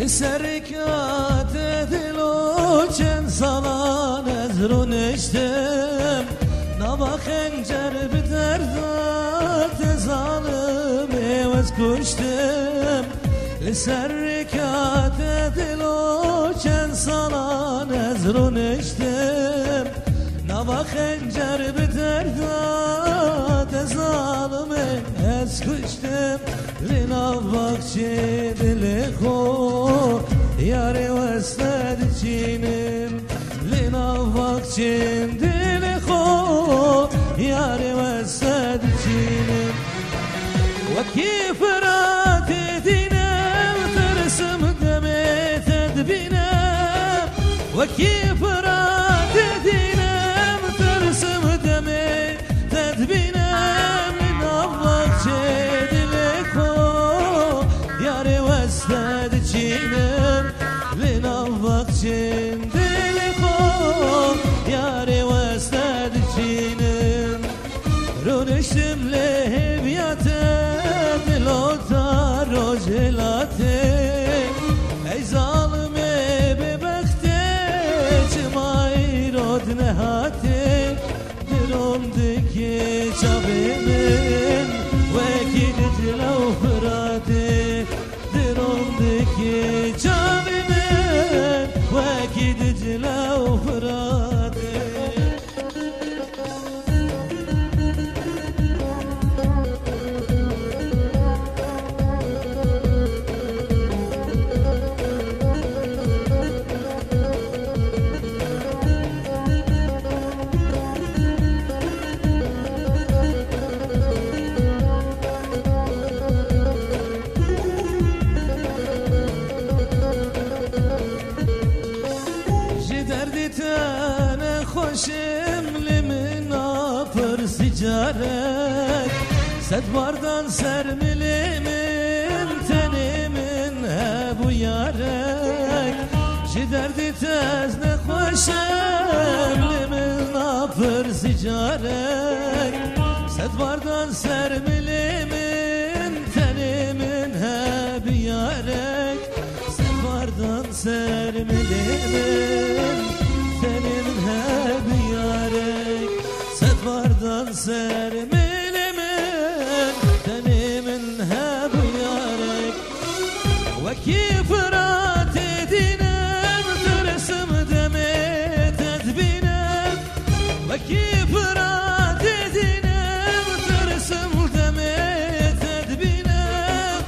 لسرکات دلو چند سالان از رو نشتم نبا خنجر به دردات ظالم عوض کشتم لسرکات دلو چند سالان از رو نشتم نبا خنجر به دردات ظالم از کشتم لنباك چه دل خو یاری وستد چینم لنباك چه دل خو یاری وستد چینم و کیف رات دینم ترسم دمی تدبینم و کیف رات دینم ترسم دمی تدبینم لنباك چه وستد چینم لنباك چه دل خو یاری وستد چینم رو نشتم لهبیت دلوتا رجلاته ای ظالمه به بخته چمای رود نهاته درم دکی چابه من وکی دجلو فراته درندکی جاوی من وکی دجله و فراته تن خوشم لمنا پرسی جارک صد باردان سر ملمن تن من هبو یارک جی دردی تز نخوشم لمنا پرسی جارک صد باردان سر ملمن تن من هبو یارک صد باردان سر ملمن senin hep yarek set vardan ser milimin tenimin hep yarek ve kif rahat edinem tırsım deme tedbinem ve kif rahat edinem tırsım deme tedbinem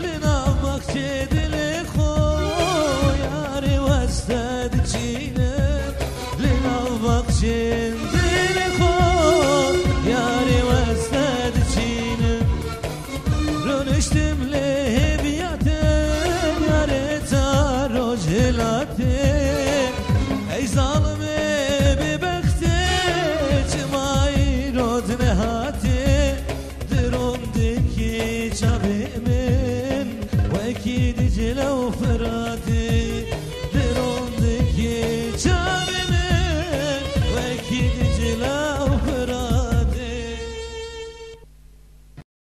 linavmak çedili koy yari vested çiğne چین دل خود یاری وستد چینم رو نشتم لهبیاتم یاری تا رجلاته ای ظالمه به بخته چمای رود نهاته درم دکی چابه من وکی دجله و فراته